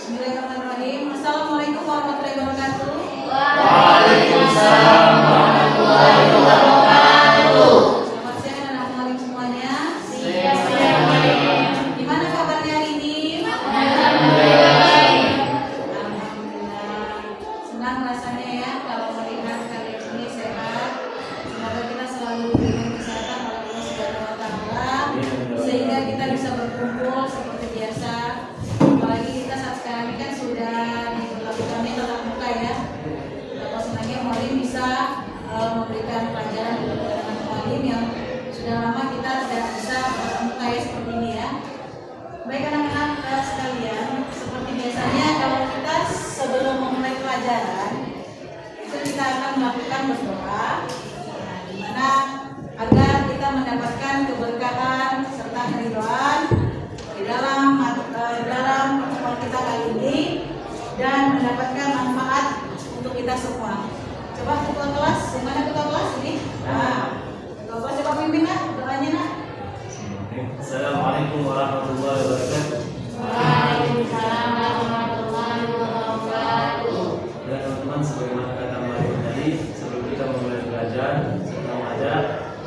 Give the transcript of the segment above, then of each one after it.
Bismillahirrahmanirrahim. Assalamualaikum warahmatullahi wabarakatuh. Waalaikumsalam warahmatullahi wabarakatuh. Selamat siang anak murid semuanya. Siang. Gimana kabarnya hari ini? Alhamdulillah. Alhamdulillah. Senang rasanya ya kalau melihat kalian ini sehat. Semoga kita selalu diberikan kesehatan oleh Allah Subhanahu wa taala sehingga kita bisa berkumpul seperti biasa. Apalagi kita saat sekarang ini kan sudah diberlakukannya tatap muka ya. Atau senangnya mualim bisa memberikan pelajaran kepada anak mualim yang sudah lama kita tidak bisa tatap muka ya seperti ini ya. Baik anak-anak sekalian, seperti biasanya kalau kita sebelum memulai pelajaran itu kita akan melakukan berdoa, nah, di mana agar kita mendapatkan keberkahan serta keridhaan di dalam pertemuan kita kali ini dan mendapatkan manfaat untuk kita semua. Coba ketua kelas, yang mana ketua kelas ini? Nah, ketua kelas coba pimpin nak doanya nak. Assalamualaikum warahmatullahi wabarakatuh. Waalaikumsalam warahmatullahi wabarakatuh. Ya teman-teman, sebagaimana kata Mbak tadi, sebelum kita memulai belajar serta mengajar,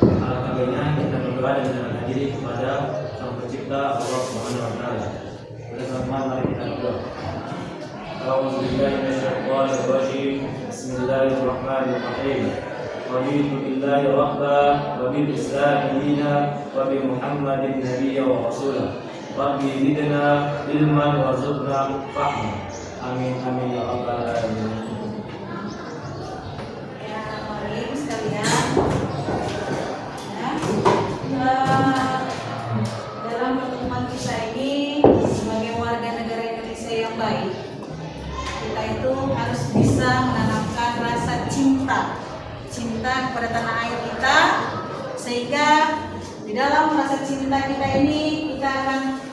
alangkah baiknya kita berdoa dan menyerahkan diri kepada Sang Pencipta Allah Subhanahu wa taala. Oleh teman-teman, mari kita berdoa. A'udzubillahi minasyaitonir rajim. Bismillahirrahmanirrahim. Raditu billahi rabba wa bil islami dina wa bi Muhammadin nabiyya wa rasula. Rabbi zidna ilman warzuqna fahma. Amin amin ya rabbal alamin. Ya, mari sekalian. Ya, dalam pertemuan kita ini sebagai warga negara Indonesia yang baik, kita itu harus bisa menanamkan rasa cinta kepada tanah air kita, sehingga di dalam rasa cinta kita ini kita akan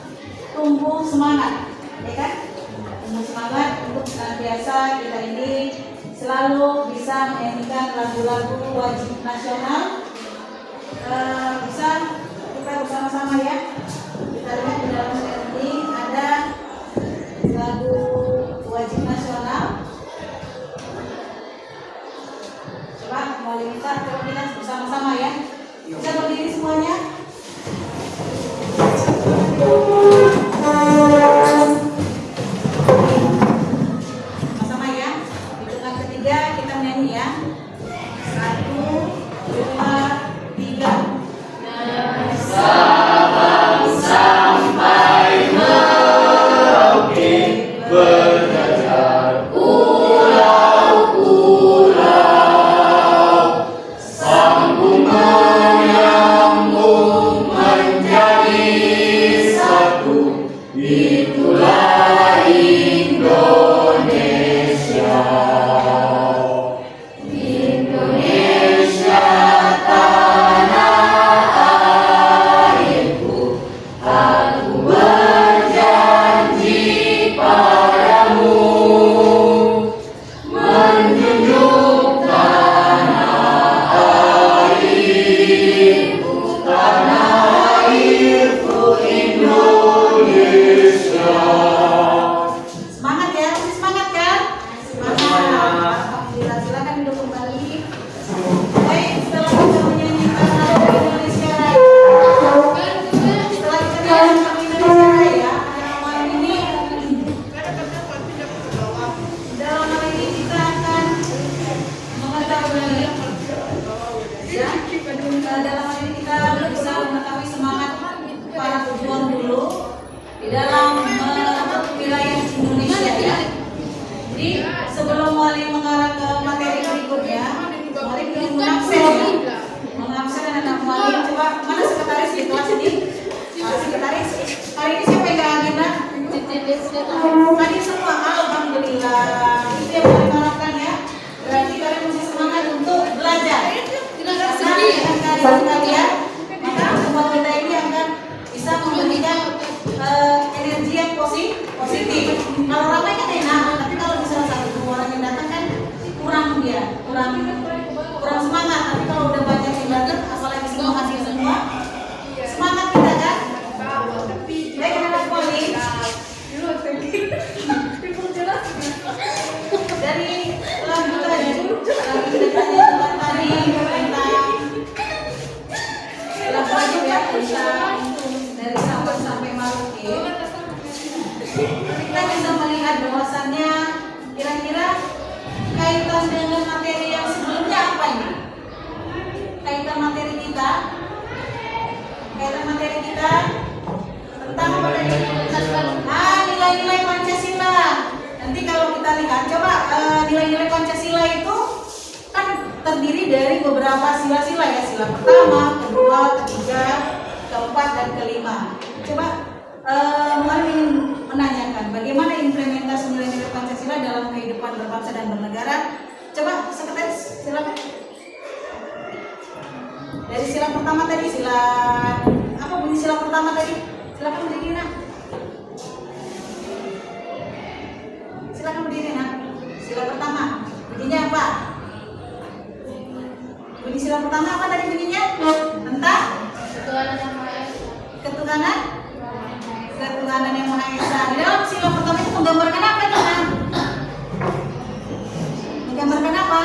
tumbuh semangat, ya kan? Tumbuh semangat untuk senantiasa kita ini selalu bisa menyanyikan lagu-lagu wajib nasional. Bisa kita bersama-sama ya. Kita lihat di dalam slide ini ada lagu wajib nasional. Coba mulai kita bersama-sama ya. Bisa berdiri semuanya. Sama-sama ya. Hitungan ketiga kita menyanyi ya. 1, 2, 3. Sabang sampai Merauke berjajar pulau-pulau, sambung menyambung menjadi satu, itulah Indonesia. Indonesia tanah airku, aku berjanji padamu menjunjung tanah airku Indonesia. Semangat ya, masih semangat kan? Semangat. Alhamdulillah, silakan duduk kembali. Baik, setelah kita menyanyikan lagu Indonesia Raya, setelah kita menyanyikan lagu Indonesia Raya, malam ini dalam hal ini kita akan mengetahui ya, dalam hal ini kita bisa mengetahui semangat para pejuang dulu di dalam wilayah Indonesia ya. Jadi sebelum Wali mengarah ke materi berikutnya, Wali ingin mengabsen anak Wali. Coba mana sekretaris di kelas ini? Sekretaris. Hari ini siapa yang agenda? Tadi semua, alhamdulillah. Itu yang Wali harapkan ya. Berarti kalian masih semangat untuk belajar. Karena dengan kalian, maka pertemuan kita ini akan bisa memberikan energi yang positif. Kalau ramai kan enak, tapi kalau misalnya satu orang yang datang kan kurang semangat. Tapi kalau udah banyak yang datang, apalagi semua kasih semua, semangat kita kan. Baik anak-anak Poli. bahwasannya kira-kira kaitan dengan materi yang sebelumnya apa ini? Kaitan materi kita tentang apa tadi? Nilai-nilai Pancasila. Nanti kalau kita lihat, coba nilai-nilai Pancasila itu kan terdiri dari beberapa sila-sila ya, sila pertama, kedua, ketiga, keempat, dan kelima. Coba Muhammad ingin menanyakan bagaimana implementasi nilai-nilai Pancasila dalam kehidupan berbangsa dan bernegara. Coba sekretaris silakan. Dari sila pertama tadi, sila apa bunyi sila pertama tadi? Silakan berdiri nak. Silakan berdiri nak. Sila pertama bunyinya apa? Bunyi sila pertama apa tadi bunyinya? Tentang ketuhanan yang Maha Esa. Di dalam sila pertama itu menggambarkan apa teman? Menggambarkan apa?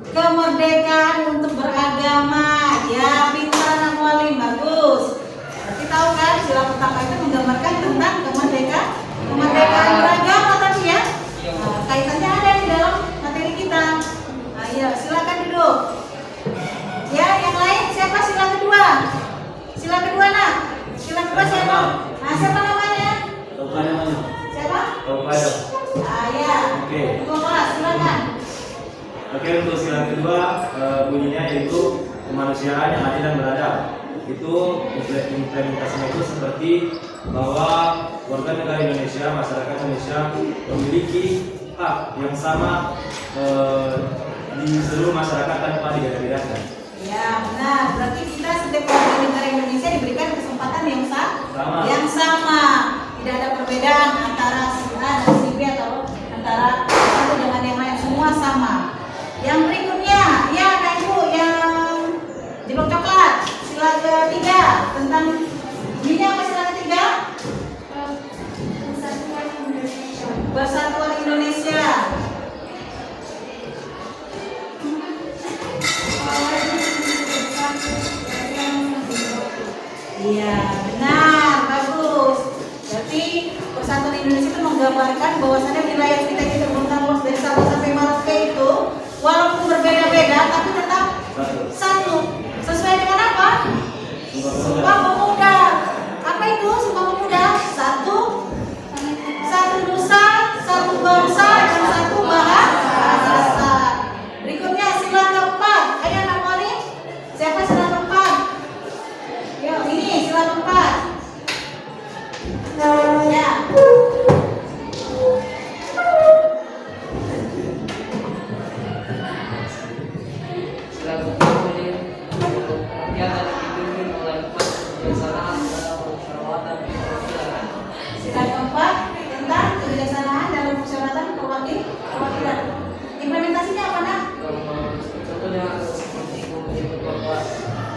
Kemerdekaan untuk beragama. Ya, pintar anak Mualim, bagus. Berarti tahu kan sila pertama itu menggambarkan tentang kemerdekaan beragama tadi ya. Nah, kaitannya ada di dalam materi kita. Nah, ya, silakan duduk. Ya, yang lain siapa sila kedua? Sila kedua nak. Sila kedua siapa? Nah, siapa namanya? Siapa? Ya. Oke. Ketua kelas, silakan. Oke, untuk sila kedua bunyinya yaitu kemanusiaan yang adil dan beradab. Itu implementasinya itu seperti bahwa warga negara Indonesia, masyarakat Indonesia memiliki hak yang sama di seluruh masyarakat tanpa dibeda-bedakan. Ya benar, berarti kita setiap warga negara Indonesia diberikan kesempatan yang sama. Tidak ada perbedaan antara si A dan si B atau antara satu dengan yang lain, semua sama. Yang berikutnya, ya Kak Ibu yang jilbab coklat, sila ketiga tentang bunyinya apa sila ketiga? Persatuan Indonesia. Iya, benar, bagus. Berarti Persatuan Indonesia itu menggambarkan bahwasannya wilayah kita itu terbentang luas dari Sabang sampai Merauke itu walaupun berbeda-beda tapi tetap satu. Sesuai dengan apa? Sumpah Pemuda. Apa itu Sumpah Pemuda? Satu nusa, satu bangsa, dan satu bahasa. Berikutnya sila keempat. Ayo anak Moni. Siapa sila keempat? Yuk, ini sila keempat. Ya. Sila keempat tentang kebijaksanaan dalam persyaratan perwakilan. Implementasinya apa nak?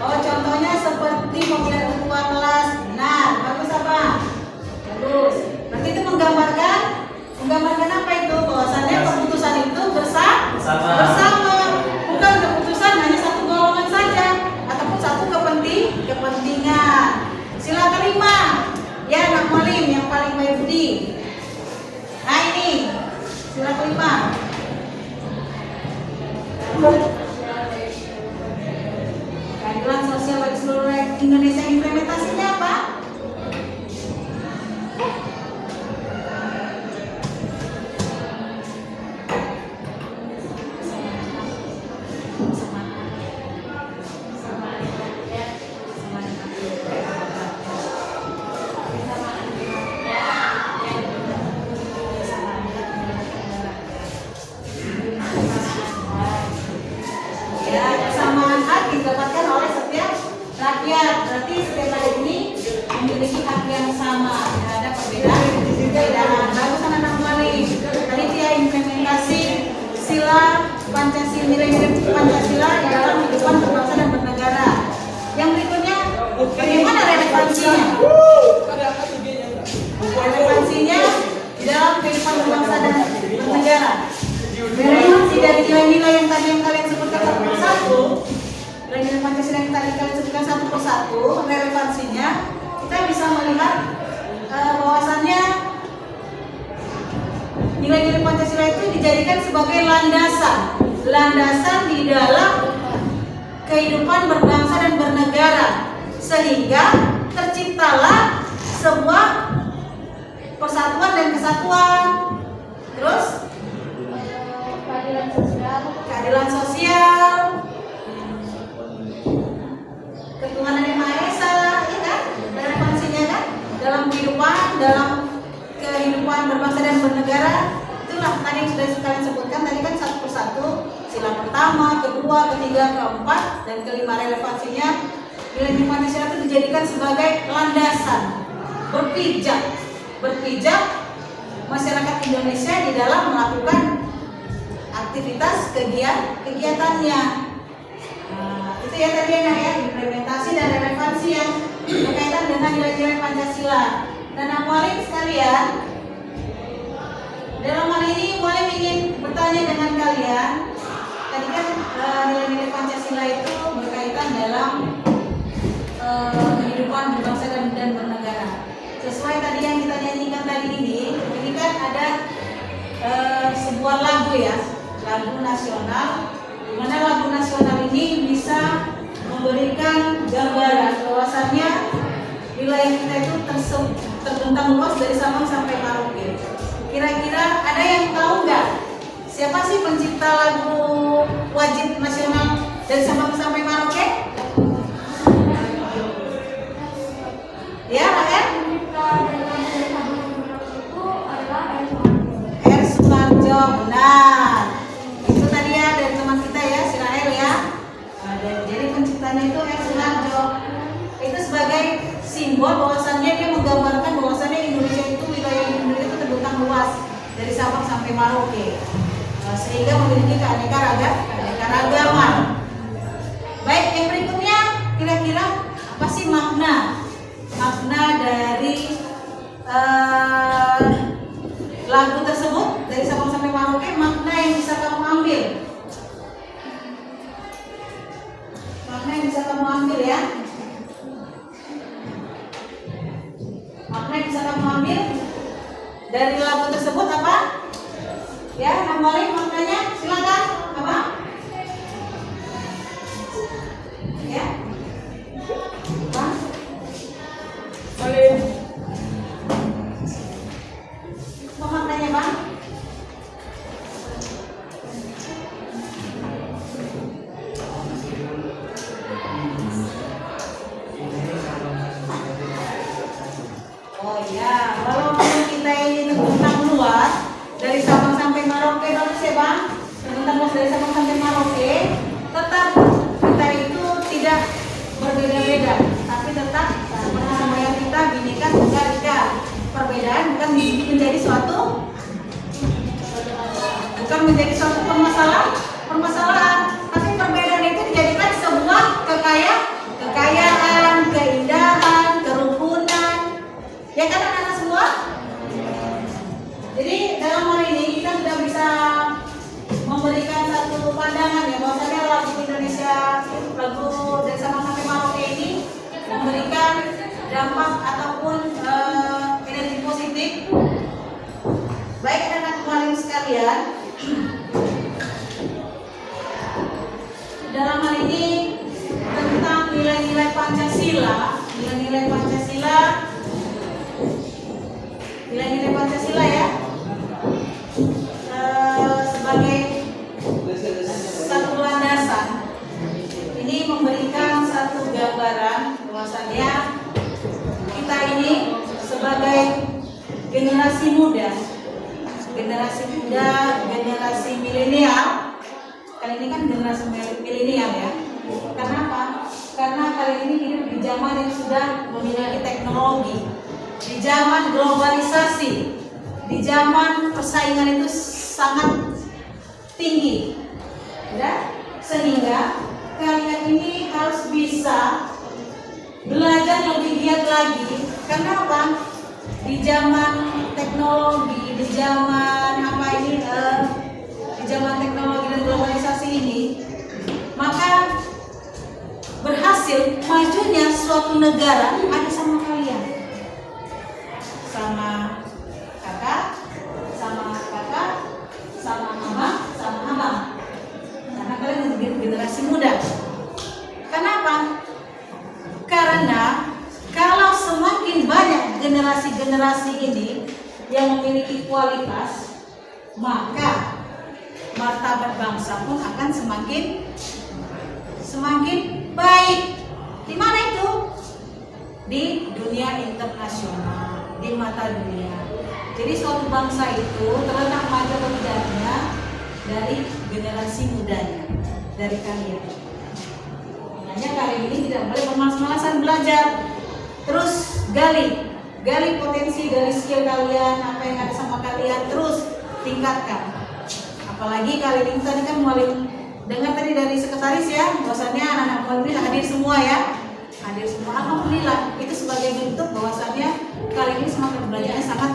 Oh, contohnya seperti pemilihan ketua kelas. Benar, bagus apa? Bagus. Berarti itu menggambarkan apa itu? Bahwasannya keputusan itu bersama. Bukan keputusan hanya satu golongan saja ataupun satu kepentingan. Sila kelima. Ya, anak Mualim yang paling baik budi. Nah, ini sila kelima. Keadilan sosial bagi seluruh rakyat Indonesia, implementasinya apa? Ya, kesamaan hak didapatkan oleh setiap rakyat. Berarti setiap rakyat ini memiliki hak yang sama. Tidak ada perbedaan. Bagus anak Mualim. Tadi dia implementasi sila Pancasila, nilai-nilai Pancasila di dalam kehidupan berbangsa dan bernegara. Yang berikutnya, bagaimana relevansinya? Relevansinya di dalam kehidupan berbangsa dan bernegara. Relevansi dari nilai-nilai yang tadi yang kalian sebutkan satu persatu, nilai-nilai Pancasila yang tadi kalian sebutkan satu persatu, relevansinya kita bisa melihat dijadikan sebagai landasan di dalam kehidupan berbangsa dan bernegara, sehingga terciptalah sebuah persatuan dan kesatuan. Terus keadilan sosial, ketuhanan yang Maha Esa, ya kan? Relevansinya kan dalam kehidupan berbangsa dan bernegara. Itulah tadi yang sudah kalian sebutkan tadi kan satu persatu, sila pertama, kedua, ketiga, keempat, dan kelima relevansinya. Nilai-nilai Pancasila itu dijadikan sebagai landasan berpijak masyarakat Indonesia di dalam melakukan aktivitas kegiatannya. Itu ya tadi ya, implementasi dan relevansi yang berkaitan dengan nilai-nilai Pancasila. Dan akhwalin sekalian, dalam hal ini Mualim ingin bertanya dengan kalian. Tadi kan nilai-nilai Pancasila itu berkaitan dalam kehidupan berbangsa dan bernegara. Sesuai tadi yang kita nyanyikan tadi ini kan ada sebuah lagu ya, lagu nasional, di mana lagu nasional ini bisa memberikan gambaran bahwasannya wilayah kita itu terbentang luas dari Sabang sampai Merauke. Kira-kira ada yang tahu nggak siapa sih pencipta lagu wajib nasional dari Sabang sampai Merauke? Ya, Rael? R. Sumarjo, benar. Itu tadi ya dari teman kita ya, si Rael ya. Jadi penciptanya itu R. Sumarjo. Itu sebagai simbol bahwasannya dia menggambarkan bahwasannya Indonesia itu wilayah Indonesia itu terbentang luas dari Sabang sampai Merauke, sehingga memiliki keanekaragaman. Baik, yang berikutnya kira-kira apa sih makna dari lagu tersebut dari Sabang sampai Merauke? Makna yang bisa kamu ambil, ya. Makna yang bisa kamu ambil dari lagu tersebut apa? Ya, nambahin maknanya, silakan. Apa? Ya. Bang? Apa maknanya, Bang? Oh ya, walaupun kita ini terbentang luas dari Sabang sampai Merauke, bagus ya Bang, terbentang luas dari Sabang sampai Merauke, tetap kita itu tidak berbeda-beda, tapi tetap seperti semboyan kita Bhinneka Tunggal Ika. Perbedaan bukan menjadi suatu permasalahan, tapi perbedaan itu dijadikan sebuah kekayaan, keindahan, kerukunan. Ya kan anak-anak semua? Jadi dalam hal ini kita sudah bisa memberikan satu pandangan ya bahwasanya lagu Indonesia, lagu dari Sabang sampai Merauke ini memberikan dampak ataupun energi positif. Baik anak-anak kalian sekalian, dalam hal ini tentang nilai-nilai Pancasila ya, sebagai satu landasan ini memberikan satu gambaran bahwasannya kita ini sebagai generasi muda, generasi milenial. Kali ini kan generasi milenial ya. Kenapa? Karena kali ini hidup di zaman yang sudah memiliki teknologi, di zaman globalisasi, di zaman persaingan itu sangat tinggi, ya? Sehingga kalian ini harus bisa belajar lebih giat lagi. Karena apa? Di zaman teknologi, di zaman teknologi dan globalisasi ini, maka berhasil majunya suatu negara ada sama kalian, sama kakak, sama generasi-generasi ini yang memiliki kualitas, maka martabat bangsa pun akan semakin baik. Di mana itu? Di dunia internasional, di mata dunia. Jadi suatu bangsa itu terletak maju atau tidaknya dari generasi mudanya, dari kalian. Makanya kalian ini tidak boleh bermalas-malasan belajar. Terus gali potensi, gali skill kalian, apa yang ada sama kalian, terus tingkatkan. Apalagi kalian ini tadi kan mualim, dengar tadi dari sekretaris ya, bahwasannya anak-anak mualim ini hadir semua ya. Hadir semua, alhamdulillah. Itu sebagai bentuk bahwasannya kalian ini semangat belajarnya sangat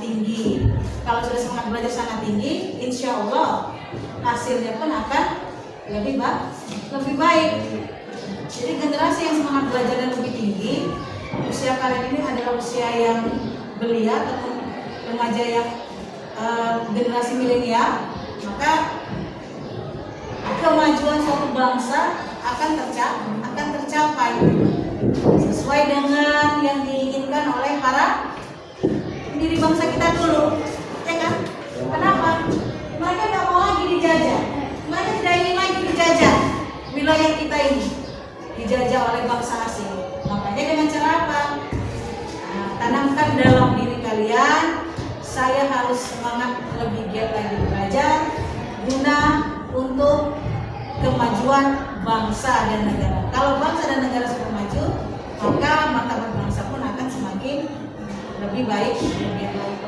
tinggi. Kalau sudah semangat belajar sangat tinggi, insya Allah hasilnya pun akan lebih baik. Jadi generasi yang semangat belajar dan lebih tinggi, usia kalian ini adalah usia yang belia atau remaja yang generasi milenial, maka kemajuan suatu bangsa akan tercapai sesuai dengan yang diinginkan oleh para pendiri bangsa kita dulu, ya kan? Kenapa? Mereka nggak mau lagi dijajah, mereka tidak ingin lagi dijajah wilayah kita ini, dijajah oleh bangsa asing. Makanya dengan cara apa? Nah, tanamkan dalam diri kalian, saya harus semangat lebih giat lagi belajar guna untuk kemajuan bangsa dan negara. Kalau bangsa dan negara sudah maju, maka martabat bangsa pun akan semakin lebih baik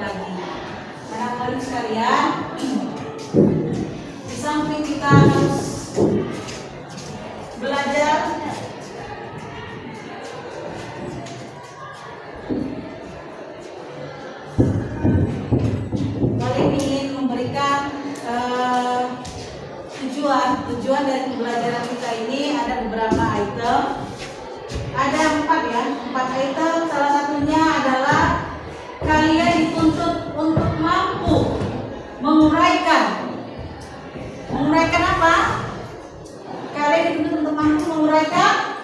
lagi. Para hadirin sekalian, di samping kita harus belajar, kalian ingin memberikan tujuan dari pembelajaran kita ini ada beberapa item. Ada 4 item. Salah satunya adalah kalian dituntut untuk mampu menguraikan apa? Kalian dituntut untuk mampu menguraikan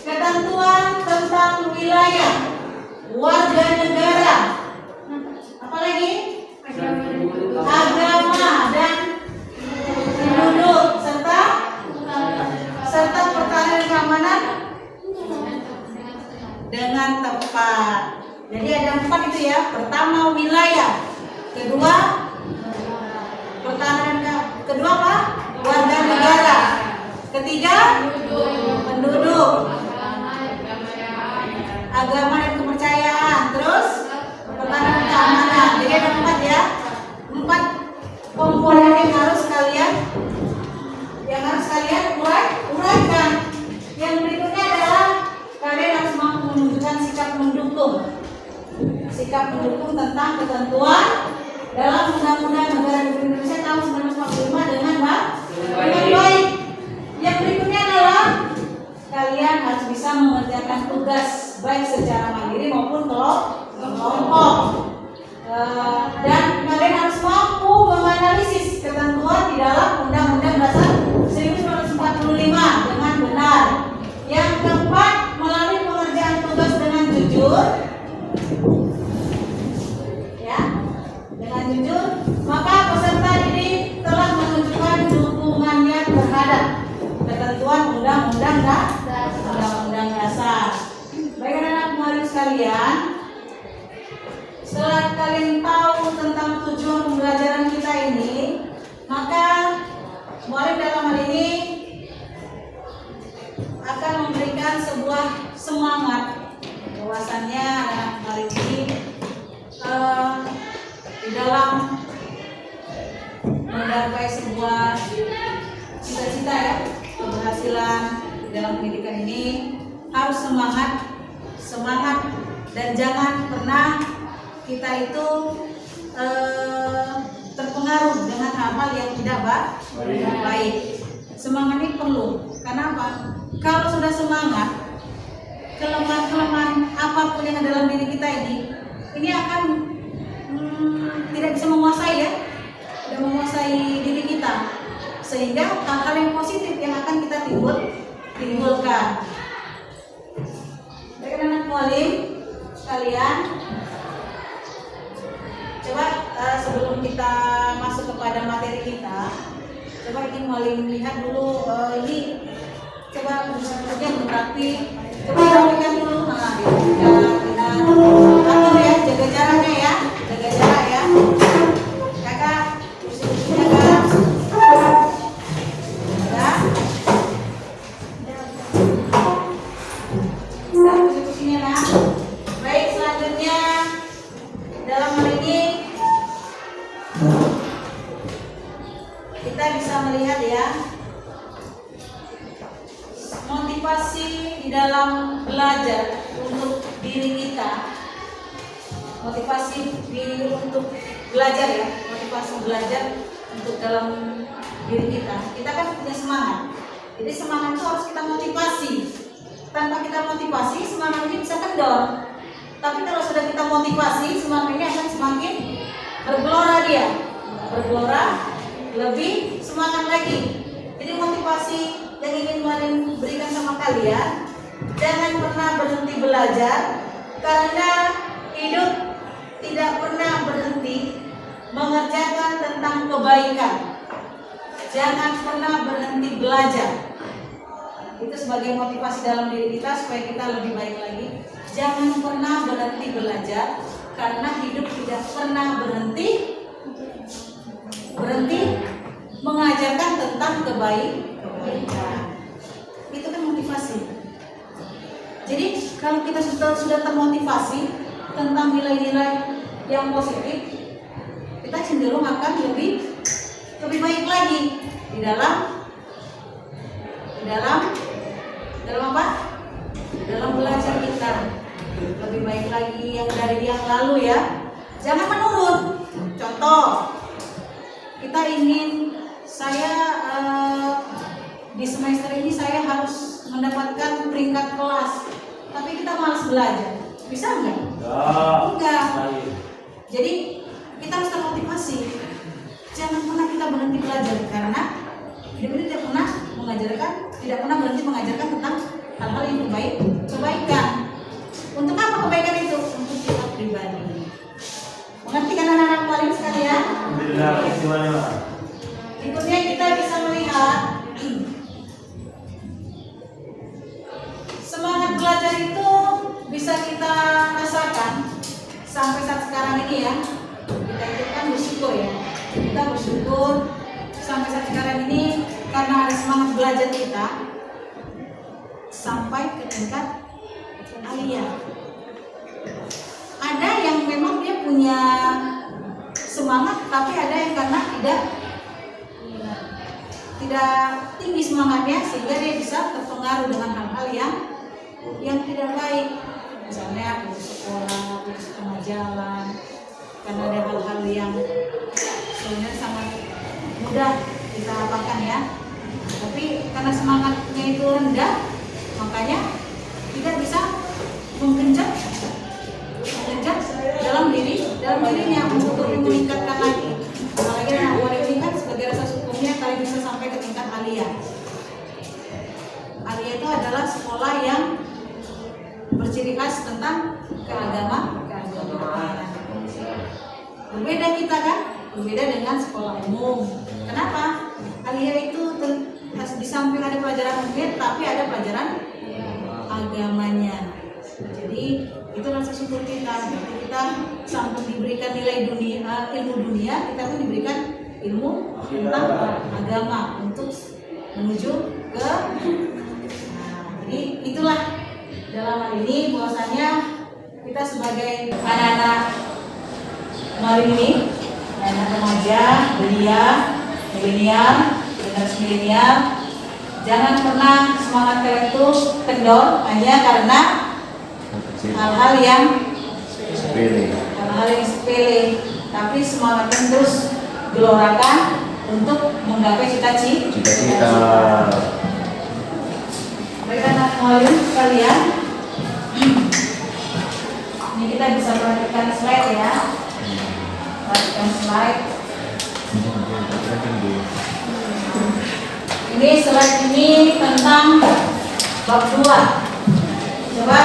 ketentuan tentang wilayah, warga negara, apalagi agama dan penduduk, serta pertahanan keamanan dengan tepat. Jadi ada 4 itu ya. Pertama wilayah, kedua pertahanan, kedua apa? Warga negara, ketiga penduduk, agama dan kepercayaan, terus pertahanan keamanan. Jadi ada 4 ya, 4 komponen yang harus kalian uraikan. Yang berikutnya adalah kalian harus mampu menunjukkan sikap mendukung tentang ketentuan dalam Undang-Undang Negara Republik Indonesia tahun 1945 dengan baik. Yang berikutnya adalah kalian harus bisa mengerjakan tugas baik secara mandiri maupun kelompok. Dan kalian harus mampu menganalisis ketentuan di dalam Undang-Undang Dasar 1945 dengan benar. Yang keempat, melalui pengerjaan tugas dengan jujur, ya, dengan jujur, maka peserta didik telah menunjukkan dukungannya terhadap ketentuan Undang-Undang Dasar. Baik anak-anak murid sekalian, setelah kalian tahu tentang tujuan pembelajaran kita ini, maka murid dalam hal ini akan memberikan sebuah semangat bahwasannya anak murid ini di dalam menggapai sebuah cita-cita ya, keberhasilan dalam pendidikan ini harus semangat dan jangan pernah kita itu terpengaruh dengan hal-hal yang tidak baik. Semangat ini perlu. Kenapa? Kalau sudah semangat, kelemahan apapun yang ada dalam diri kita ini akan tidak bisa menguasai ya, tidak menguasai diri kita, sehingga hal-hal yang positif yang akan kita timbulkan. Baik anak mualim sekalian, coba sebelum kita masuk kepada materi kita, coba ini mualim lihat dulu ini, coba berusaha berapi, coba rapikan dulu, nah kita atur ya, jaga jaraknya ya, jaga jarak ya, kakak kursi-kursinya kak, ya, kursi-kursinya nak. Baik, selanjutnya dalam hal ini kita bisa melihat ya, motivasi di dalam belajar untuk diri kita, motivasi untuk belajar ya, motivasi belajar untuk dalam diri kita. Kita kan punya semangat, jadi semangat itu harus kita motivasi. Tanpa kita motivasi, semangat ini bisa kendor. Tapi kalau sudah kita motivasi, semangat ini akan semakin bergelora dia, bergelora, lebih semangat lagi. Jadi motivasi yang ingin Marin berikan sama kalian, jangan pernah berhenti belajar, karena hidup tidak pernah berhenti mengerjakan tentang kebaikan. Jangan pernah berhenti belajar. Itu sebagai motivasi dalam diri kita supaya kita lebih baik lagi. Jangan pernah berhenti belajar, karena hidup tidak pernah berhenti mengajarkan tentang kebaikan. Itu kan motivasi. Jadi kalau kita sudah termotivasi tentang nilai-nilai yang positif, kita cenderung akan lebih baik lagi di dalam apa? Dalam belajar kita. Lebih baik lagi yang dari yang lalu ya. Jangan menurun. Contoh, kita ingin di semester ini saya harus mendapatkan peringkat kelas, tapi kita malas belajar. Bisa enggak? Enggak. Jadi kita harus termotivasi. Jangan pernah kita berhenti belajar, karena hidup ini tidak pernah berhenti mengajarkan tentang hal-hal yang kebaikan. Untuk apa kebaikan itu? Untuk kita pribadi. Mengerti kan anak-anak mualim sekalian? Berikutnya kita bisa melihat semangat belajar itu bisa kita rasakan sampai saat sekarang ini ya. Kita itu kan bersyukur ya. Kita bersyukur sampai saat sekarang ini karena ada semangat belajar kita sampai ke tingkat aliyah. Ada yang memang dia punya semangat, tapi ada yang karena tidak tinggi semangatnya sehingga dia bisa terpengaruh dengan hal-hal yang tidak baik. Misalnya putus sekolah, putus tengah jalan, karena ada hal-hal yang sebenarnya sangat mudah kita apakan ya. Tapi karena semangatnya itu rendah, makanya tidak bisa menggenjot dalam dirinya untuk meningkatkan lagi. Apalagi anak murid ini kan sebagai rasa syukurnya kalian bisa sampai ke tingkat aliyah. Aliyah itu adalah sekolah yang berciri khas tentang keagamaan. Berbeda kita kan, berbeda dengan sekolah umum. Kenapa? Aliyah itu di samping ada pelajaran umum, tapi ada pelajaran agamanya. Jadi itu rasa syukur kita. Kita samping diberikan nilai ilmu dunia, kita pun diberikan ilmu tentang agama untuk menuju ke. Jadi itulah dalam hal ini bahwasanya kita sebagai anak-anak mualim ini, anak remaja, belia, milenial, generasi milenial, jangan pernah semangat kalian itu kendor hanya karena hal-hal yang sepele, tapi semangatnya terus gelorakan untuk menggapai cita-cita. Baik anak mualim sekalian, ini kita bisa perhatikan slide ya. Perhatikan slide. Ini slide ini tentang bab 2. Coba.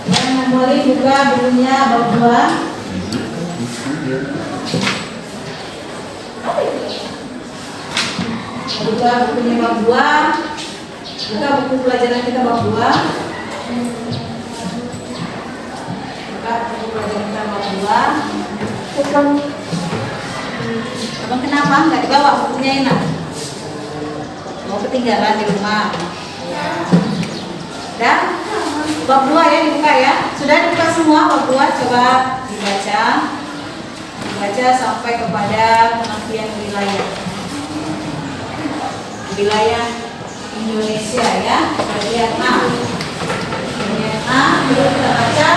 Yang memulai buka bukunya bab 2. Buka bukunya bab 2. Buka buku pelajaran kita bab 2. Buka buku pelajaran kita bab 2. Abang kenapa? Nggak dibawa bukunya enak? Mau ketinggalan di rumah. Dan bab 2 ya dibuka ya. Sudah dibuka semua bab 2, coba dibaca. Dibaca sampai kepada pengertian wilayah. Wilayah Indonesia ya. Bagian A. Bagian A, dulu kita baca.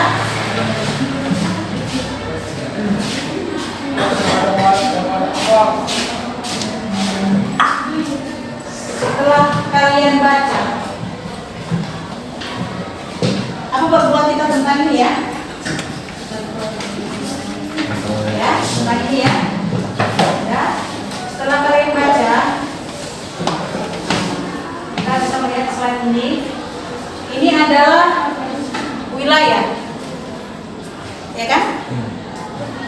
Setelah kalian baca, apa bab kita tentang ini ya? Ya, tentang ini ya. Ya. Setelah kalian baca, kita bisa melihat slide ini. Ini adalah wilayah, ya kan?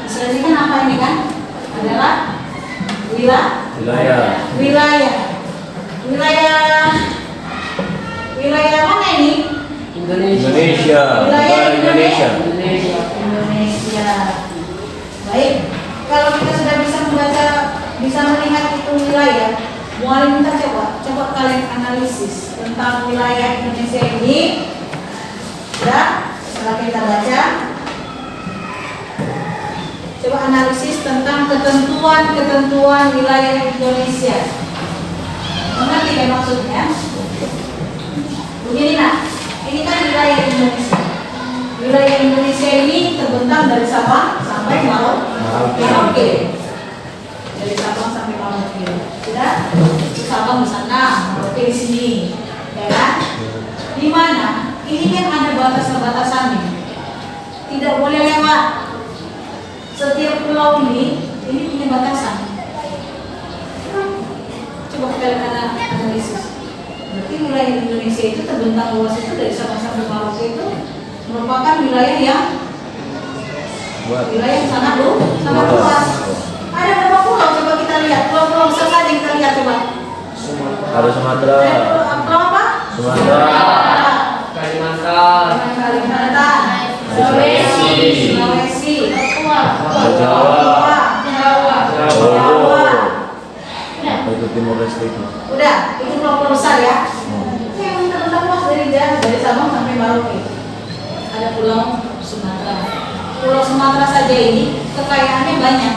Slide ini kan apa ini kan? Adalah wilayah. Wilayah mana ini? Indonesia. Wilayah Indonesia. Indonesia. Baik, kalau kita sudah bisa membaca, bisa melihat itu wilayah, mulai minta coba kalian analisis tentang wilayah Indonesia ini. Ya, setelah kita baca, coba analisis tentang ketentuan wilayah Indonesia. Mengerti kan maksudnya? Begini nak, ini kan wilayah Indonesia. Wilayah Indonesia ini terbentang dari Sabang sampai Merauke. Dari Sabang sampai Merauke. Sudah? Sabang di sana, Merauke di sini. Ya kan? Di mana? Ini kan ada batasan-batasannya. Tidak boleh lewat. Setiap pulau ini punya batasan. Coba kita analisis. Berarti wilayah Indonesia itu terbentang luas itu dari Sabang sampai Merauke itu merupakan wilayah yang sangat luas. Ada berapa pulau? Coba kita lihat. Pulau-pulau besar saja kita lihat coba. Ada Sumatera. Pulau apa? Sumatera. Kalimantan. Sulawesi. Jawa. Jawa. Apa itu Timur Leste itu? Udah, itu pulau besar ya. Yang terbentang luas dari Sabang sampai Merauke. Ada Pulau Sumatera. Pulau Sumatera saja ini kekayaannya banyak.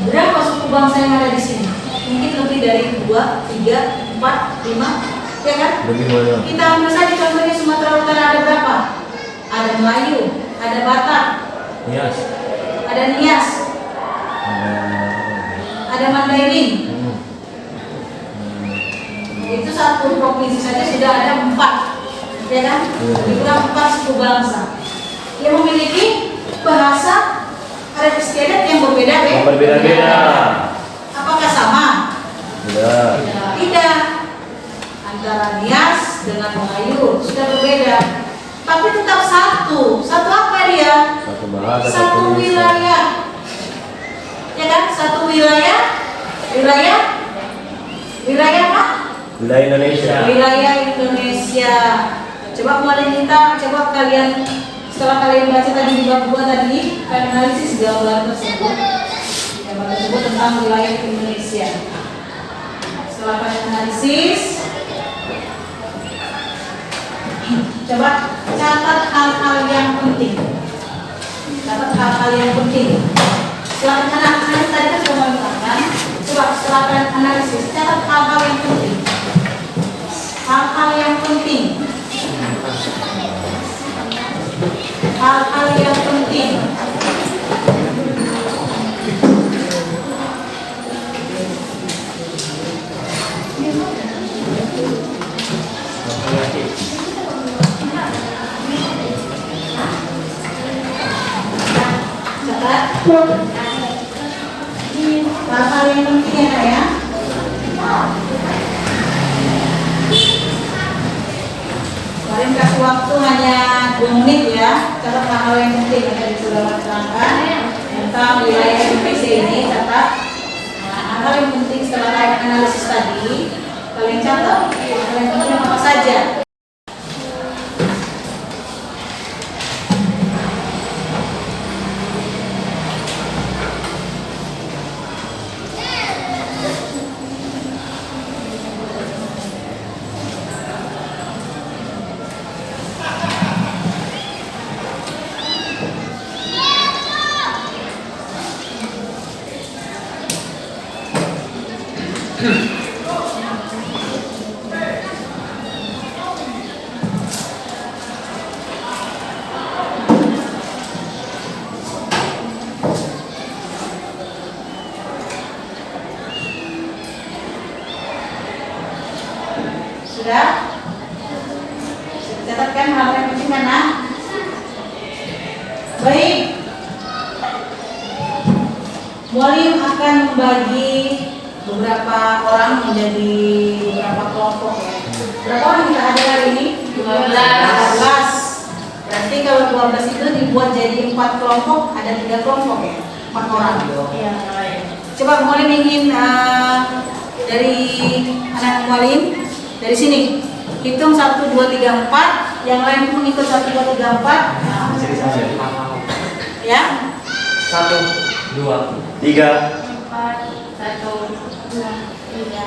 Berapa suku bangsa yang ada di sini? Mungkin lebih dari 2, 3, 4, 5, ya kan? Lebih banyak. Kita ambil saja contohnya Sumatera Utara ada berapa? Ada Melayu, ada Batak, Nias. ada Nias, ada Mandailing. Itu satu provinsi saja sudah ada 4, ya kan? Dikurang 4 suku bangsa yang memiliki bahasa adat istiadat yang berbeda-beda. Apakah sama? Tidak. Antara Nias dengan Melayu sudah berbeda, tapi tetap satu. Satu apa dia? Satu bahasa. Satu wilayah. Ya kan? Satu wilayah. Wilayah apa? Wilayah Indonesia. Wilayah Indonesia. Coba mulai minta, coba kalian setelah kalian baca tadi di bab 2 tadi, kalian analisis gambar tersebut. Gambar tersebut tentang wilayah Indonesia. Setelah kalian analisis, coba catat hal-hal yang penting. Catat hal-hal yang penting. Setelah kalian tadi kan sudah mengatakan, coba setelah kalian analisis, catat hal-hal yang penting. Hal-hal yang penting. Hal-hal yang penting. Hal-hal yang penting ya Nak, ya. Kemarin kasih waktu hanya 2 menit ya. Catat hal-hal yang penting yang tadi sudah terangkan tentang wilayah Indonesia ini. Catat hal-hal yang penting setelah kalian analisis tadi. Kalian catat hal yang penting apa saja. Sudah? Catatkan hal yang penting kan, Nak? Baik. Mualim akan membagi beberapa orang menjadi beberapa kelompok ya. Berapa orang kita ada hari ini? 12. Berarti kalau 12 itu dibuat jadi 4 kelompok, ada 3 kelompok ya? 4 orang. Iya. Coba Mualim ingin dari anak Mualim dari sini hitung 1, 2, 3, 4. Yang lain pun ikut 1, 2, 3, 4. Ya? 1, 2, 3. 4, 1, 2, 3,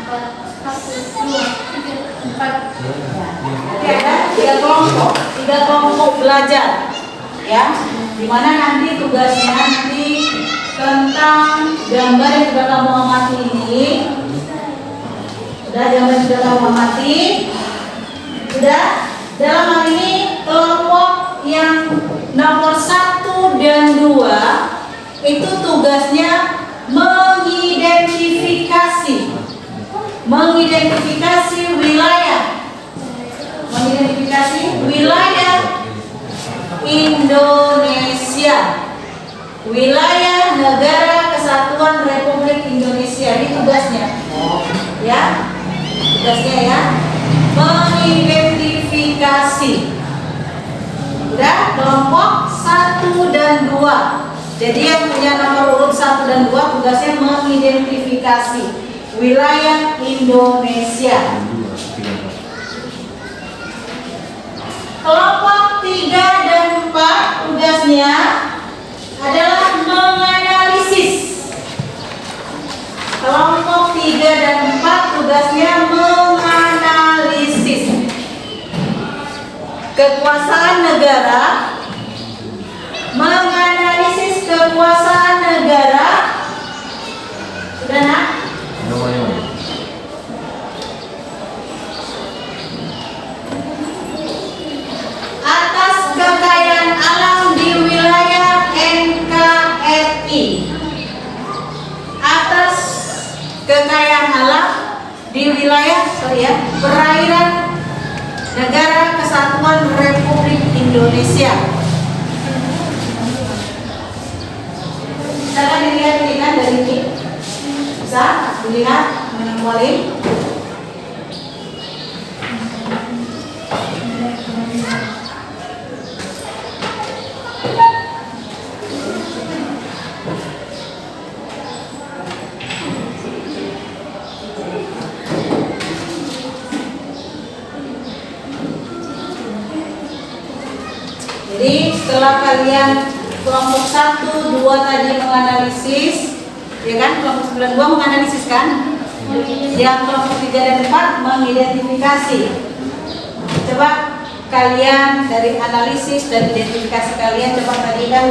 4, 1, 2, 3, 4. Jadi ada 3 kelompok, 3 kelompok belajar, ya. Dimana nanti tugasnya nanti tentang gambar yang sudah kamu amati ini. Sudah gambar yang sudah kamu amati. Sudah. Dalam hal ini kelompok yang nomor 1 dan 2 itu tugasnya mengidentifikasi wilayah Indonesia, wilayah Negara Kesatuan Republik Indonesia. Ini tugasnya ya, mengidentifikasi. Udah, kelompok 1 dan 2. Jadi yang punya nomor urut 1 dan 2 tugasnya mengidentifikasi wilayah Indonesia. Kelompok 3 dan 4 tugasnya adalah menganalisis. Kelompok 3 dan 4 tugasnya menganalisis kekuasaan negara, menganalisis kekuasaan negara. Sudah, Nak? Atas kekayaan alam di wilayah NKRI. Atas kekayaan alam di wilayah perairan Negara Kesatuan Republik Indonesia. Bisa dilihat ini kan dari ini? Bisa dilihat menemukan. Jadi setelah kalian kelompok 1, 2 tadi menganalisis, ya kan? Kelompok 9, 2 menganalisis kan? Yang kelompok 3 dan 4 mengidentifikasi. Coba kalian dari analisis dan identifikasi kalian, coba tadi kan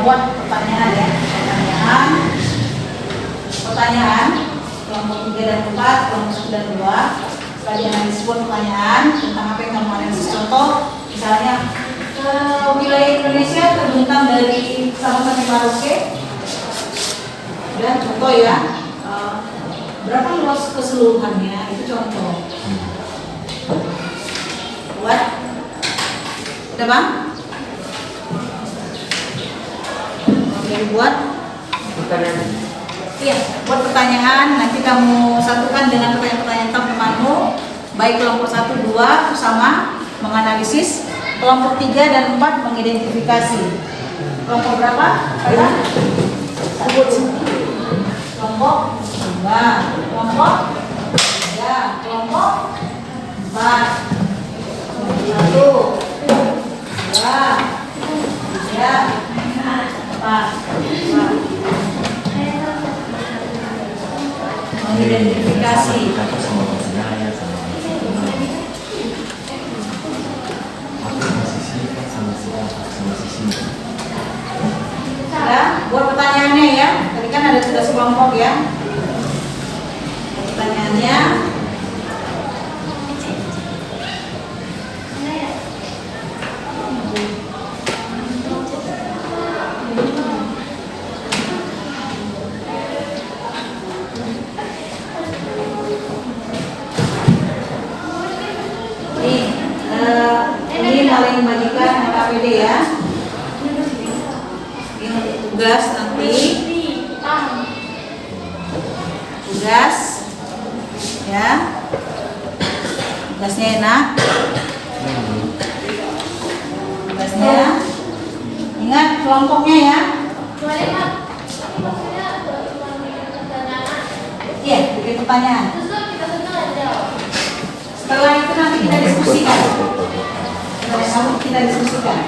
buat pertanyaan ya. Pertanyaan kelompok 3 dan 4, kelompok 9 dan 2. Setelah dianalisis buat pertanyaan tentang apa yang kamu analisis. Contoh misalnya wilayah Indonesia terbentang dari Sabang sampai Merauke. Dan contoh ya, berapa luas keseluruhannya, itu contoh. Buat, udah Bang? Oke. Jadi buat iya, buat pertanyaan nanti kamu satukan dengan pertanyaan-pertanyaan teman-temanmu, baik kelompok 1, 2 sama menganalisis, kelompok 3 dan 4 mengidentifikasi. Kelompok berapa? Kelompok 2, kelompok 3, kelompok 4. 1, 2, 3, 4. Mengidentifikasi. Aku sama saya sama aku sama sisi sama siapa sama sisi. Ya, buat pertanyaannya ya. Tadi kan ada tugas kelompok ya. Pertanyaannya ini paling membagikan KPD ya. Ini tugas nanti. Tugas ya. Tugasnya enak. Tugasnya ingat kelompoknya ya. Iya, bikin pertanyaan. Setelah itu nanti kita diskusikan. Kita diskusikan.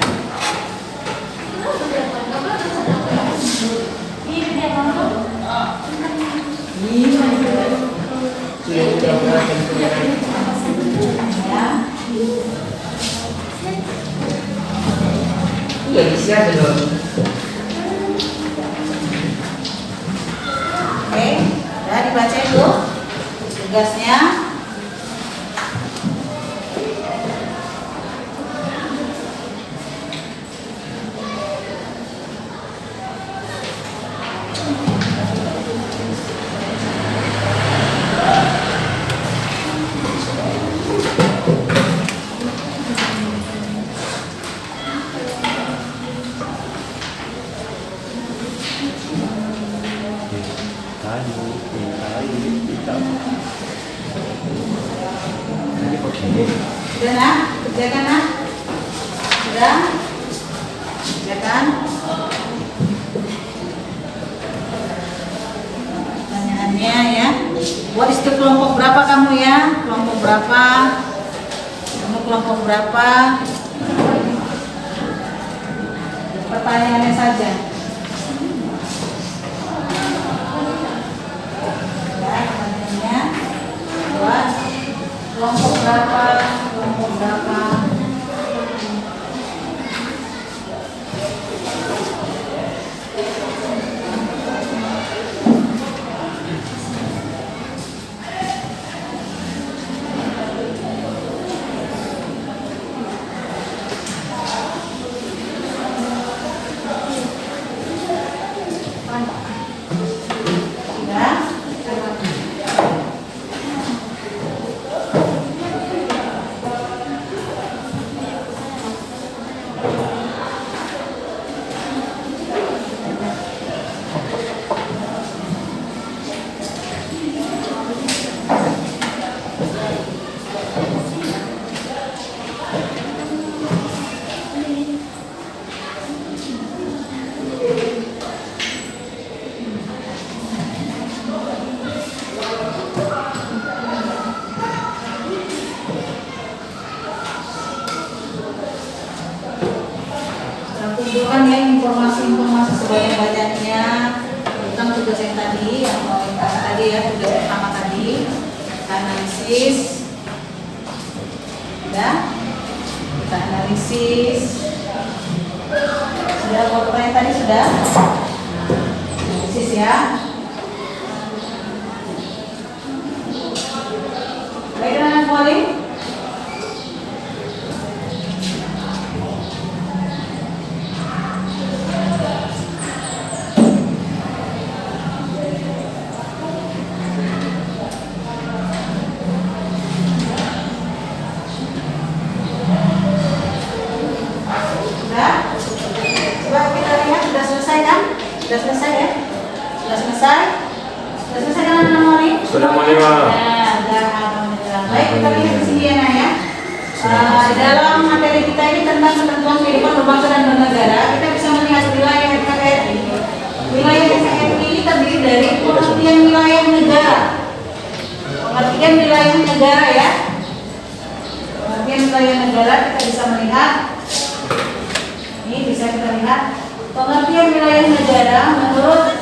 Iya, siap dong. Oke, udah dibaca itu tugasnya. Sudah nak? Kerjakan nak? Sudah? Kerjakan? Pertanyaannya ya. Buat itu kelompok berapa kamu ya? Kelompok berapa? Kamu kelompok berapa? Pertanyaannya saja. Ya, pertanyaannya. Buat kelompok berapa? Kelompok berapa? Kumpulkan ya informasi-informasi sebanyak-banyaknya tentang tugas yang tadi, yang mau tadi ya, tugas pertama tadi, analisis, ya, kita analisis, sudah fotonya tadi sudah, analisis ya. Baik anak Poli. Coba kita lihat sudah selesai kan? selesai? Sudah selesai dengan memori? Sudah memori, Pak. Ya, sudah alhamdulillah. Baik, kita lihat di sini ya, Nak ya. Dalam materi kita ini tentang ketentuan kehidupan berbangsa dan bernegara, kita bisa melihat wilayah NKRI. Wilayah NKRI ini terdiri dari pengertian wilayah negara. Pengertian wilayah negara ya. Pengertian wilayah negara kita bisa melihat. Ini bisa kita lihat. Pengertian wilayah negara menurut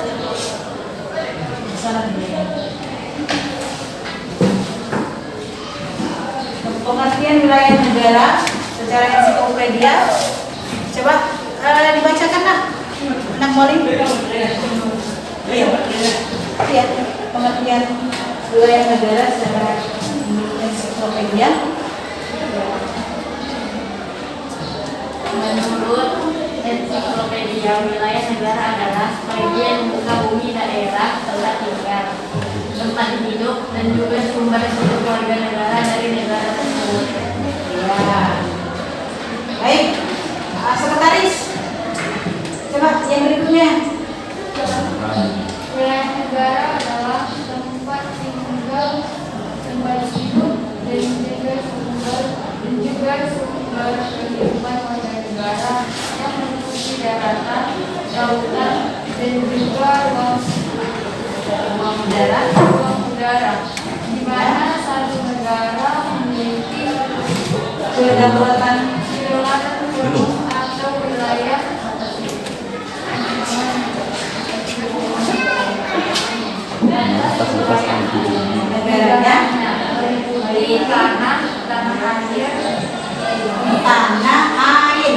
pengertian wilayah negara secara ensiklopedia. Coba dibacakan nak, anak Molly. Iya, pengertian wilayah negara secara ensiklopedia. Menurut ensiklopedia, wilayah negara adalah bagian muka bumi daerah tempat tinggal, tempat hidup, dan juga sumber warga negara dari negara tersebut. Ya. Baik, sekretaris. Coba yang berikutnya. Wilayah negara adalah tempat tinggal, tempat hidup, dan juga sumber kehidupan warga negara yang meliputi daratan, lautan, dan juga ruang udara, di mana satu negara memiliki Kedaulatan penuh atau wilayah negaranya meliputi tanah air, tanah air,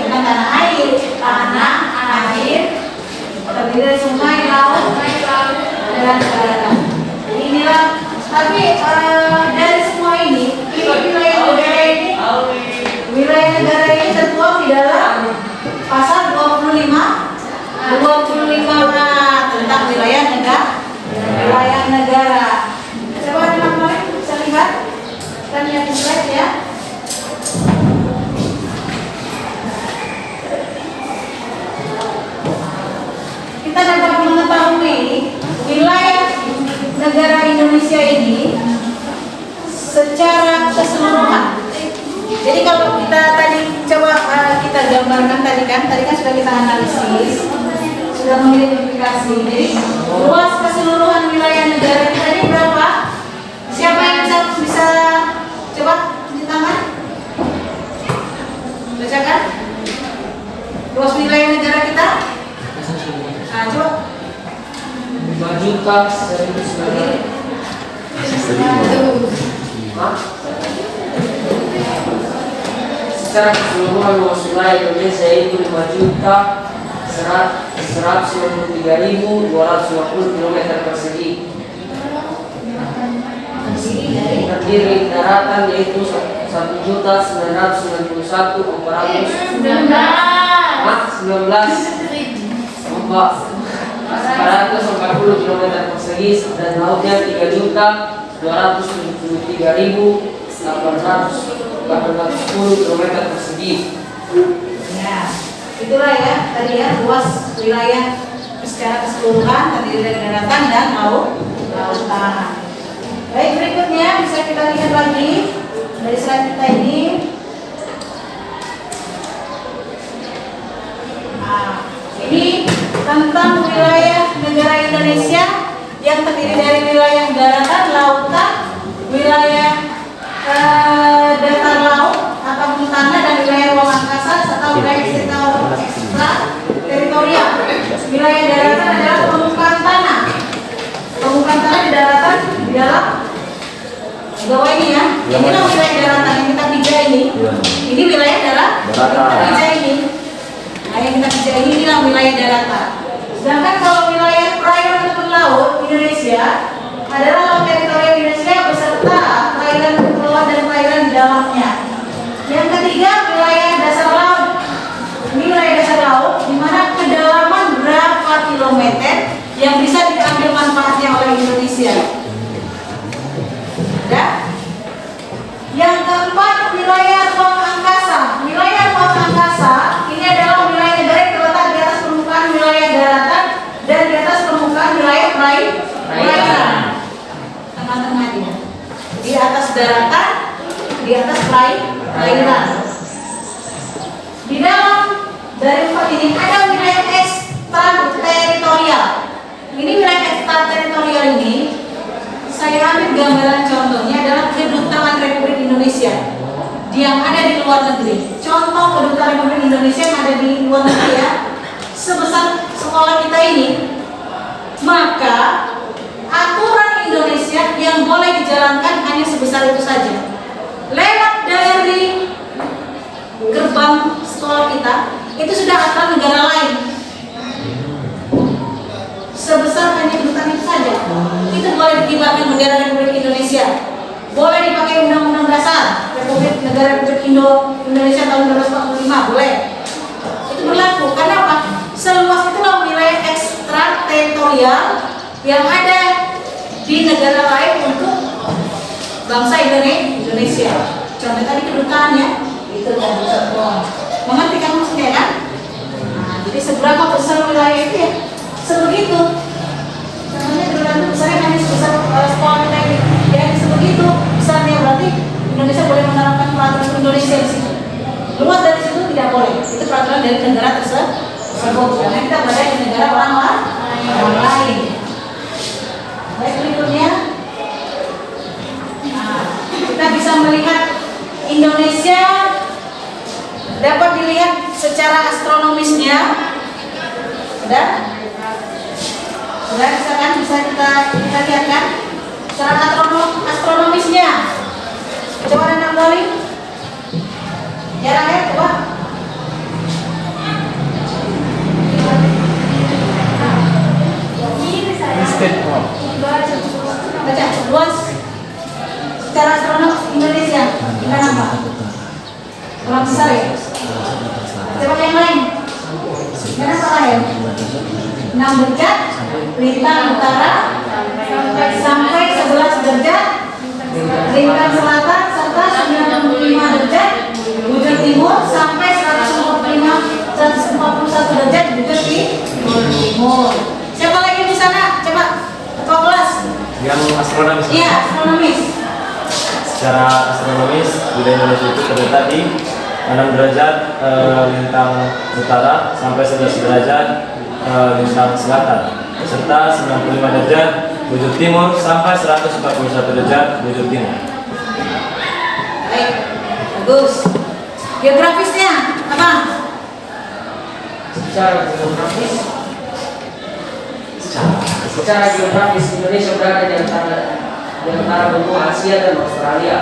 bukan tanah air, tanah air terdiri dari sungai, laut, dan daratan. Inilah, tapi dari semua ini wilayah negara ini, wilayah negara ini tertuang di dalam pasal 25 tentang wilayah negara. Coba teman-teman bisa lihat, kita lihat di slide ya. Kita dapat mengetahui wilayah negara Indonesia ini secara keseluruhan. Jadi kalau kita tadi coba kita gambarkan tadi kan sudah kita analisis, sudah mengidentifikasi. Jadi luas keseluruhan wilayah negara kita ini berapa? Siapa yang bisa coba tunjuk tangan? Bacakan. Luas wilayah negara kita? Nah, coba. 5.900.000. Secara keseluruhan luas wilayah Indonesia itu 5.193.250 km persegi. Terdiri daratan yaitu 1.991.419 km persegi dan lautnya 3.273.810 km persegi. Ya, itulah ya tadi ya luas wilayah secara keseluruhan terdiri dari daratan dan lautan. Baik, berikutnya bisa kita lihat lagi dari slide kita ini. Nah, ini tentang wilayah negara Indonesia yang terdiri dari wilayah daratan, lautan, wilayah datar laut atau tanah, dan wilayah ruang angkasa serta wilayah teritorial. Wilayah daratan adalah permukaan tanah. Permukaan tanah di daratan di dalam bawah ini ya. Inilah wilayah daratan yang kita pijak ini. Ini wilayah daratan yang kita pijak ini. Nah, yang kita pijak ini inilah wilayah daratan. Sedangkan kalau wilayah perairan ataupun laut Indonesia adalah laut teritorial Indonesia beserta perairan kepulauan dan perairan di dalamnya. Yang ketiga, wilayah dasar laut. Ini wilayah dasar laut di mana kedalaman berapa kilometer yang bisa diambil manfaatnya oleh Indonesia. Ya. Yang keempat, wilayah ruang angkasa. Wilayah ruang angkasa daratan, di atas perairan. Di dalam dari empat ini ada wilayah ekstrateritorial. Ini wilayah ekstrateritorial ini saya ambil gambaran contohnya adalah kedutaan Republik Indonesia yang ada di luar negeri. Contoh kedutaan Republik Indonesia yang ada di luar negeri ya, sebesar sekolah kita ini, maka aturan Indonesia yang boleh dijalankan hanya sebesar itu saja. Lewat dari gerbang sekolah kita itu sudah aturan negara lain, sebesar hanya kedutaan itu saja. Itu boleh dikibarkan bendera Republik Indonesia, boleh dipakai Undang-Undang Dasar Negara Republik Indonesia tahun 1945, boleh. Itu berlaku. Karena apa? Seluas itulah wilayah ekstrateritorial yang ada di negara lain untuk bangsa Indonesia. Contoh tadi kedutaan ya, itu kan contoh. Mengerti kan maksudnya kan? Nah, jadi seberapa besar wilayah itu ya? Sebegitu. Contohnya kedutaan itu besarnya hanya sebesar sekolah kita ini. Ya sebegitu besarnya, berarti Indonesia boleh menerapkan peraturan Indonesia di situ. Luar dari situ tidak boleh. Itu peraturan dari negara tersebut. Karena kita berada di negara orang lain. Baik, berikutnya. Nah, kita bisa melihat Indonesia dapat dilihat secara astronomisnya. Sudah bisa kan? Bisa kita lihat kan? Secara astronomisnya. Coba anak kali. Jaraknya coba. Baca luas secara astronomis Indonesia kita nampak kurang besar ya. Coba yang lain. Mana salah ya? 6 derajat lintang utara sampai 11 derajat lintang selatan serta 95 derajat bujur timur sampai 141 derajat bujur timur. Siapa lagi di sana? Coba ketua kelas. Yang astronomis. Iya, astronomis. Secara astronomis wilayah Indonesia itu terletak di 6 derajat lintang utara sampai 11 derajat lintang selatan serta 95 derajat bujur timur sampai 141 derajat bujur timur. Baik, bagus. Geografisnya apa? Secara geografis Indonesia berada di antara benua Asia dan Australia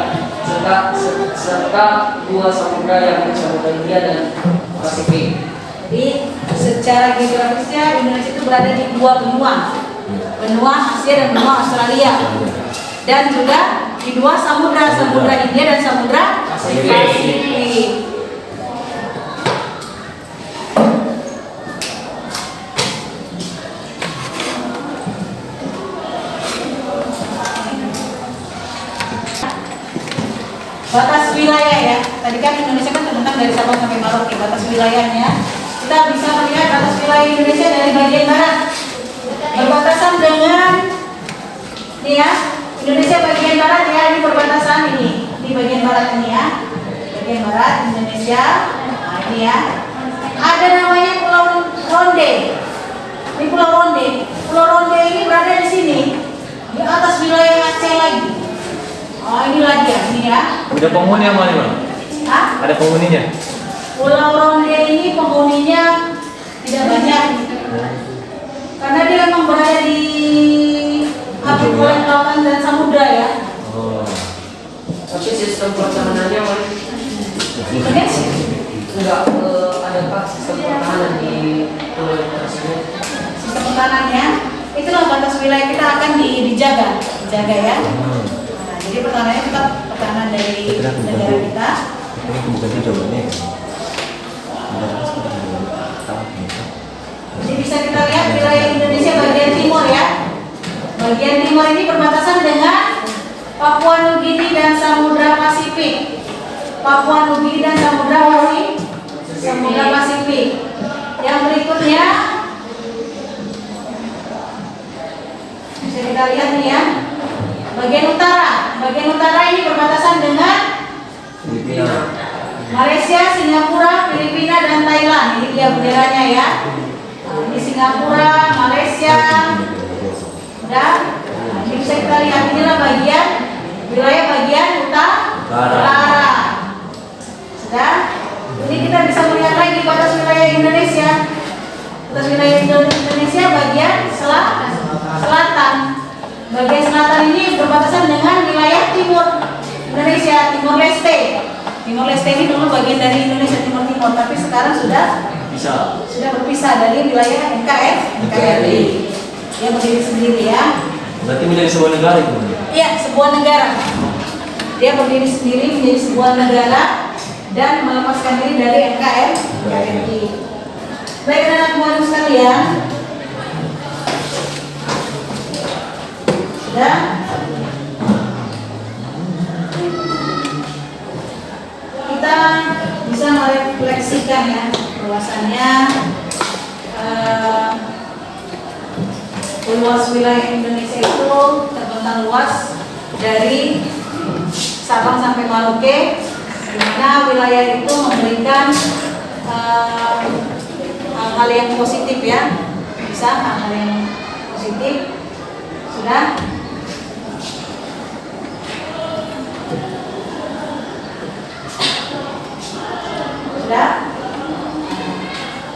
serta dua samudra yang Samudra Hindia dan Pasifik. Jadi secara geografisnya Indonesia itu berada di dua benua Asia dan benua Australia, dan juga di dua samudra Hindia dan Samudra Pasifik. Batas wilayah ya, tadi kan Indonesia kan terbentang dari Sabang sampai Merauke. Batas wilayahnya kita bisa melihat batas wilayah Indonesia dari bagian barat berbatasan dengan ini ya, Indonesia bagian barat ya, ini perbatasan ini di bagian barat ini ya, bagian barat Indonesia. Nah ini ya, ada namanya Pulau Ronde. Ini Pulau Ronde. Pulau Ronde ini berada di sini di atas wilayah Aceh lagi. Oh inilah dia, ini ya. Udah penghuni yang mana, Bang? Hah? Ada penghuninya? Pulau Ronde ini penghuninya tidak banyak, karena dia memang berada di Kepulauan Lautan dan Samudra ya. Oh. Tapi sistem pertahanannya mana? Indonesia. Enggak adakah sistem pertahanan di pulau tersebut? Sistem pertahanannya, itulah batas wilayah kita akan dijaga ya. Nah, jadi pertahanannya tetap pertahanan dari negara kita. Ini bukan jawabannya. Jadi bisa kita lihat wilayah Indonesia bagian timur ya. Bagian timur ini berbatasan dengan Papua Nugini dan Samudra Pasifik. Papua Nugini dan Samudra Pasifik. Yang berikutnya bisa kita lihat nih ya. Bagian utara ini berbatasan Atas wilayah Indonesia bagian selatan. Bagian selatan ini berbatasan dengan wilayah timur Indonesia, Timor Leste. Timor Leste ini dulu bagian dari Indonesia Timur, tapi sekarang sudah berpisah dari wilayah NKRI. Dia berdiri sendiri ya. Berarti menjadi sebuah negara itu? Iya, sebuah negara. Dia berdiri sendiri menjadi sebuah negara dan melepaskan diri dari NKRI. Baik anak-anak sekalian, sudah kita bisa merefleksikan ya bahwasannya luas wilayah Indonesia itu terbentang luas dari Sabang sampai Merauke, di mana wilayah itu memberikan hal-hal yang positif ya, bisa hal-hal yang positif. Sudah.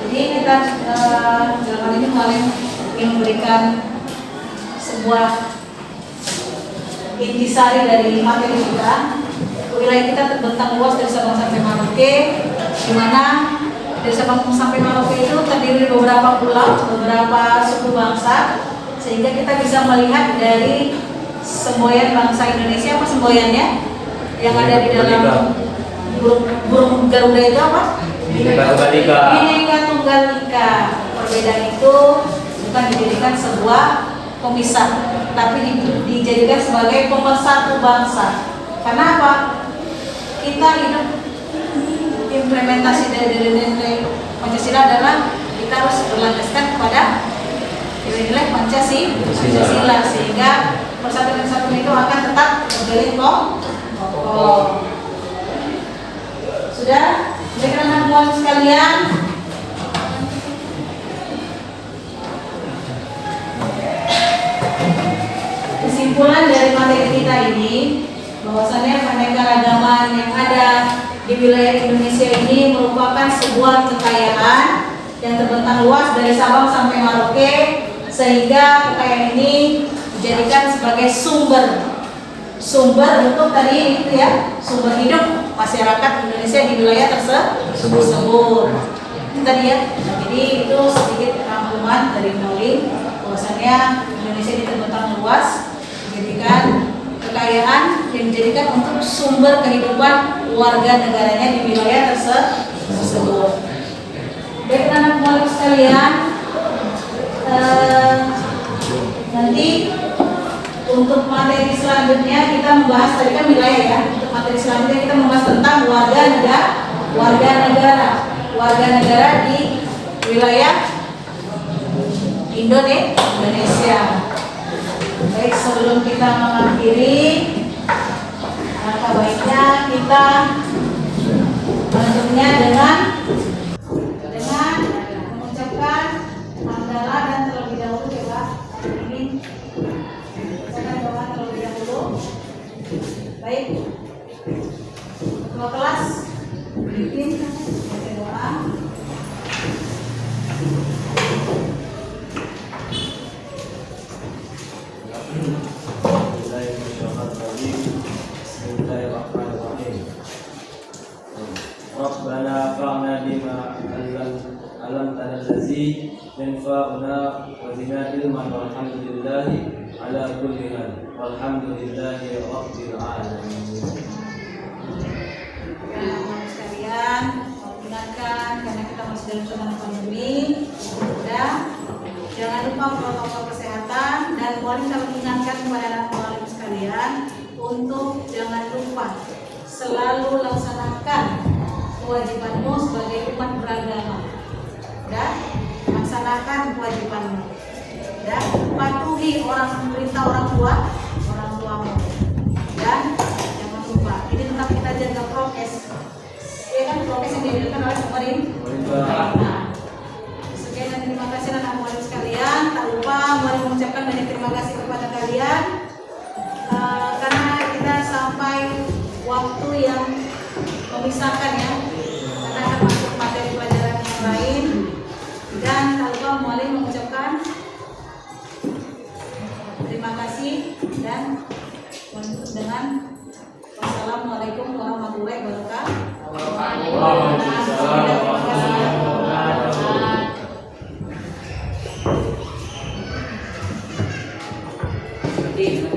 Jadi kita dalam hal ini ingin memberikan sebuah intisari dari materi kita. Wilayah kita terbentang luas dari Sabang sampai Merauke, di mana dari Sabang sampai Merauke itu terdiri dari beberapa pulau, beberapa suku bangsa, sehingga kita bisa melihat dari semboyan bangsa Indonesia. Apa semboyannya? Yang ada di dalam burung Garuda itu apa? Bhinneka Tunggal Ika. Perbedaan itu bukan dijadikan sebuah pemisah, tapi dijadikan sebagai pemersatu bangsa. Karena apa? Kita hidup implementasi dari nilai Pancasila adalah kita harus berlandaskan kepada nilai Pancasila, sehingga persatuan itu akan tetap menjadi kokoh. Sudah, anak-anak sekalian, kesimpulan dari materi kita ini bahwasannya keanekaragaman yang ada di wilayah Indonesia ini merupakan sebuah kekayaan yang terbentang luas dari Sabang sampai Merauke, sehingga kekayaan ini dijadikan sebagai sumber untuk tadi itu ya, sumber hidup masyarakat Indonesia di wilayah tersebut. Itu tadi ya. Jadi itu sedikit rangkuman dari Noli bahwasannya Indonesia ini terbentang luas, dijadikan kekayaan yang dijadikan untuk sumber kehidupan warga negaranya di wilayah tersebut. Baik anak-anak sekalian, nanti untuk materi selanjutnya kita membahas, tadi kan wilayah ya. Untuk materi selanjutnya kita membahas tentang warga negara di wilayah Indonesia. Baik, sebelum kita mengakhiri, alangkah baiknya kita menutupnya dengan mengucapkan hamdalah dan terlebih dahulu coba ini ucapkan doa terlebih dahulu. Baik, ketua kelas bikin baca doa. Rabbana fa'na bima alamtana allazi yanfa'una wa zidna ilman walhamdulillahi ala kulli hal walhamdulillahi rabbil alamin. Sekalian, mau ingatkan karena kita masih dalam suasana pandemi, ya, jangan lupa protokol kesehatan, dan Mualim kami ingatkan kepada anak Mualim sekalian untuk jangan lupa selalu laksanakan kewajibanmu sebagai umat beragama. Dan laksanakan kewajibanmu. Dan patuhi perintah orang tuamu. Dan jangan lupa, ini tetap kita jaga prokes. Ya kan, prokes yang dianjurkan oleh pemerintah. Sekian dan terima kasih anak murid sekalian. Tak lupa mari mengucapkan banyak terima kasih kepada kalian karena kita sampai waktu yang memisahkan ya, karena akan masuk materi pelajaran yang lain. Dan tak lupa Terima kasih dan menutup dengan wassalamualaikum warahmatullahi wabarakatuh. Waalaikumsalam warahmatullahi wabarakatuh. Seperti